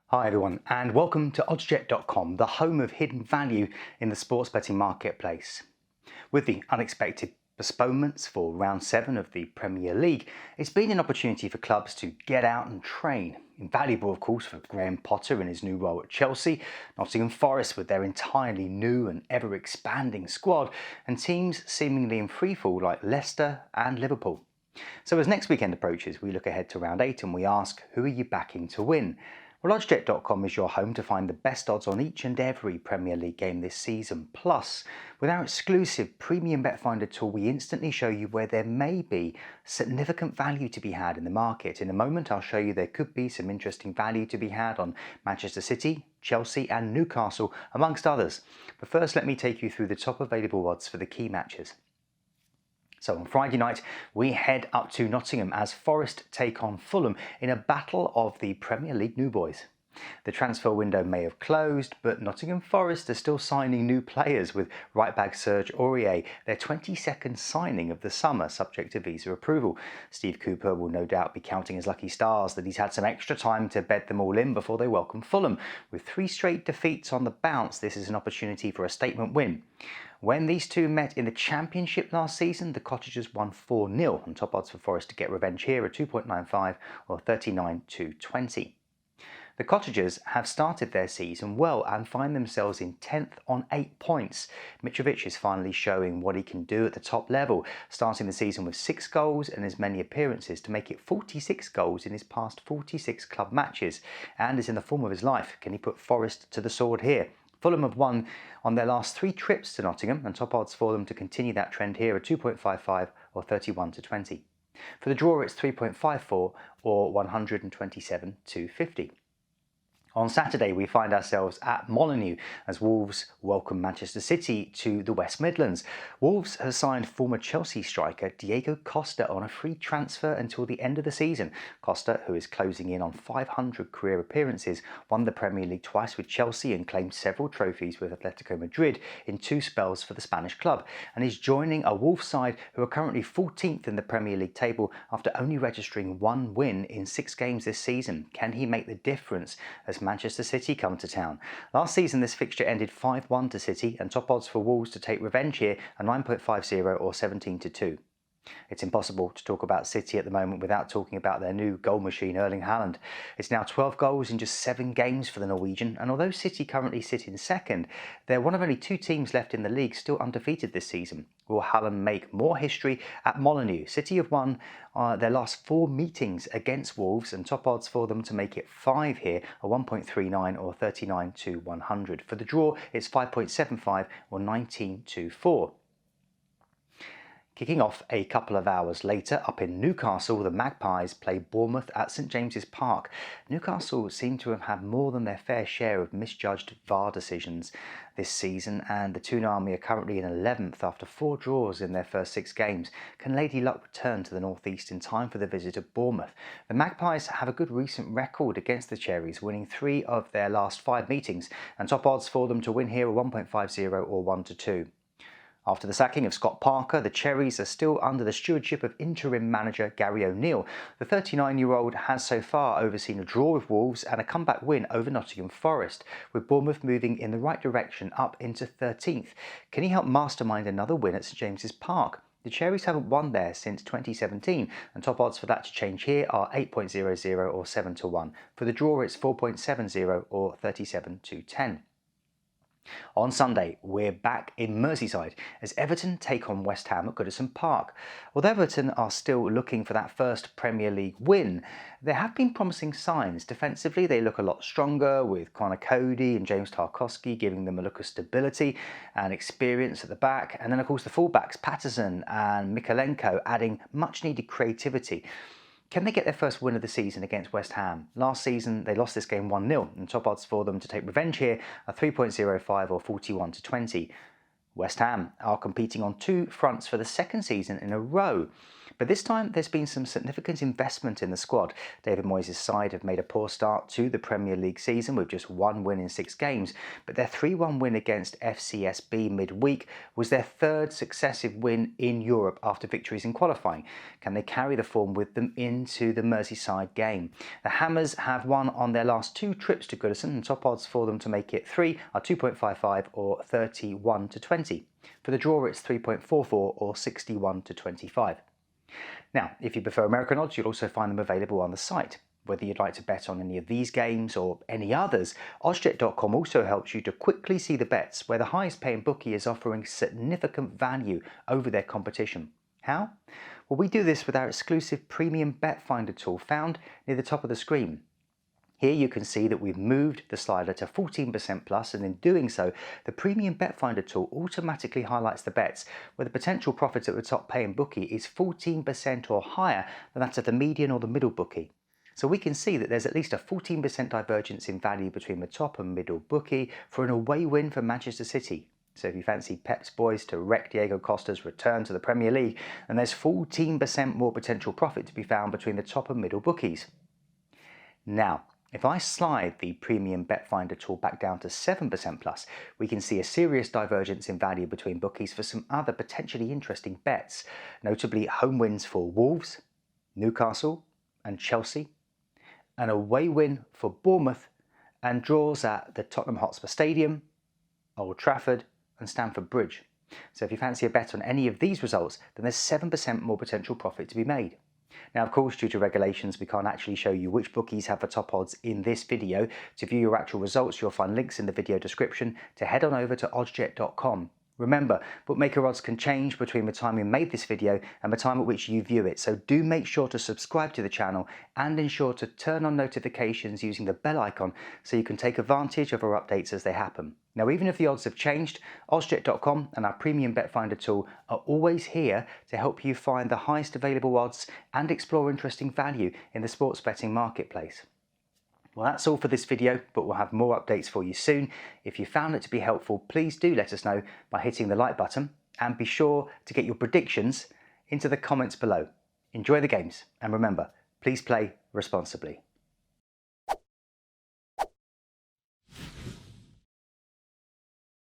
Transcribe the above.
Hi everyone, and welcome to oddsjet.com, the home of hidden value in the sports betting marketplace. With the unexpected postponements for round 7 of the Premier League, it's been an opportunity for clubs to get out and train. Invaluable, of course, for Graham Potter in his new role at Chelsea, Nottingham Forest with their entirely new and ever-expanding squad, and teams seemingly in freefall like Leicester and Liverpool. So as next weekend approaches, we look ahead to round 8 and we ask, who are you backing to win? Well, oddsjet.com is your home to find the best odds on each and every Premier League game this season. Plus, with our exclusive premium bet finder tool, we instantly show you where there may be significant value to be had in the market. In a moment, I'll show you there could be some interesting value to be had on Manchester City, Chelsea and Newcastle, amongst others. But first, let me take you through the top available odds for the key matches. So on Friday night, we head up to Nottingham as Forest take on Fulham in a battle of the Premier League new boys. The transfer window may have closed, but Nottingham Forest are still signing new players, with right-back Serge Aurier, their 22nd signing of the summer, subject to visa approval. Steve Cooper will no doubt be counting his lucky stars that he's had some extra time to bed them all in before they welcome Fulham. With 3 straight defeats on the bounce, this is an opportunity for a statement win. When these two met in the Championship last season, the Cottagers won 4-0, and top odds for Forest to get revenge here are 2.95 or 39-20. The Cottagers have started their season well and find themselves in 10th on 8 points. Mitrovic is finally showing what he can do at the top level, starting the season with 6 goals and as many appearances to make it 46 goals in his past 46 club matches, and is in the form of his life. Can he put Forest to the sword here? Fulham have won on their last 3 trips to Nottingham, and top odds for them to continue that trend here are 2.55 or 31-20. For the draw, it's 3.54 or 127-50. On Saturday, we find ourselves at Molineux as Wolves welcome Manchester City to the West Midlands. Wolves has signed former Chelsea striker Diego Costa on a free transfer until the end of the season. Costa, who is closing in on 500 career appearances, won the Premier League twice with Chelsea and claimed several trophies with Atletico Madrid in 2 spells for the Spanish club, and is joining a Wolves side who are currently 14th in the Premier League table after only registering 1 win in 6 games this season. Can he make the difference as Manchester City come to town? Last season, this fixture ended 5-1 to City, and top odds for Wolves to take revenge here are 9.50 or 17-2. It's impossible to talk about City at the moment without talking about their new goal machine, Erling Haaland. It's now 12 goals in just 7 games for the Norwegian, and although City currently sit in second, they're one of only 2 teams left in the league still undefeated this season. Will Haaland make more history at Molineux? City have won their last 4 meetings against Wolves, and top odds for them to make it 5 here are 1.39 or 39-100. For the draw, it's 5.75 or 19-4. Kicking off a couple of hours later, up in Newcastle, the Magpies play Bournemouth at St James's Park. Newcastle seem to have had more than their fair share of misjudged VAR decisions this season, and the Toon Army are currently in 11th after 4 draws in their first 6 games. Can Lady Luck return to the North East in time for the visit of Bournemouth? The Magpies have a good recent record against the Cherries, winning 3 of their last 5 meetings, and top odds for them to win here are 1.50 or 1-2. After the sacking of Scott Parker, the Cherries are still under the stewardship of interim manager Gary O'Neill. The 39-year-old has so far overseen a draw with Wolves and a comeback win over Nottingham Forest, with Bournemouth moving in the right direction up into 13th. Can he help mastermind another win at St James's Park? The Cherries haven't won there since 2017, and top odds for that to change here are 8.00 or 7-1. For the draw, it's 4.70 or 37-10. On Sunday, we're back in Merseyside as Everton take on West Ham at Goodison Park. Although Everton are still looking for that first Premier League win, there have been promising signs. Defensively, they look a lot stronger, with Connor Cody and James Tarkowski giving them a look of stability and experience at the back. And then, of course, the fullbacks, Patterson and Mikalenko, adding much-needed creativity. Can they get their first win of the season against West Ham? Last season, they lost this game 1-0, and top odds for them to take revenge here are 3.05 or 41-20. West Ham are competing on 2 fronts for the 2nd season in a row. But this time there's been some significant investment in the squad. David Moyes' side have made a poor start to the Premier League season with just 1 win in 6 games, but their 3-1 win against FCSB midweek was their 3rd successive win in Europe after victories in qualifying. Can they carry the form with them into the Merseyside game? The Hammers have won on their last 2 trips to Goodison, and top odds for them to make it 3 are 2.55 or 31 to 20. For the draw it's 3.44 or 61 to 25. Now, if you prefer American odds, you'll also find them available on the site. Whether you'd like to bet on any of these games or any others, Oddsjet.com also helps you to quickly see the bets where the highest paying bookie is offering significant value over their competition. How? Well, we do this with our exclusive premium bet finder tool found near the top of the screen. Here you can see that we've moved the slider to 14% plus, and in doing so, the premium bet finder tool automatically highlights the bets where the potential profit at the top paying bookie is 14% or higher than that of the median or the middle bookie. So we can see that there's at least a 14% divergence in value between the top and middle bookie for an away win for Manchester City. So if you fancy Pep's boys to wreck Diego Costa's return to the Premier League, then there's 14% more potential profit to be found between the top and middle bookies. Now, if I slide the premium bet finder tool back down to 7% plus, we can see a serious divergence in value between bookies for some other potentially interesting bets, notably home wins for Wolves, Newcastle and Chelsea, an away win for Bournemouth, and draws at the Tottenham Hotspur Stadium, Old Trafford and Stamford Bridge. So if you fancy a bet on any of these results, then there's 7% more potential profit to be made. Now, of course, due to regulations, we can't actually show you which bookies have the top odds in this video. To view your actual results, you'll find links in the video description to head on over to oddsjet.com. Remember, bookmaker odds can change between the time we made this video and the time at which you view it, so do make sure to subscribe to the channel and ensure to turn on notifications using the bell icon so you can take advantage of our updates as they happen. Now, even if the odds have changed, oddsjet.com and our premium bet finder tool are always here to help you find the highest available odds and explore interesting value in the sports betting marketplace. Well, that's all for this video, but we'll have more updates for you soon. If you found it to be helpful, please do let us know by hitting the like button, and be sure to get your predictions into the comments below. Enjoy the games, and remember, please play responsibly.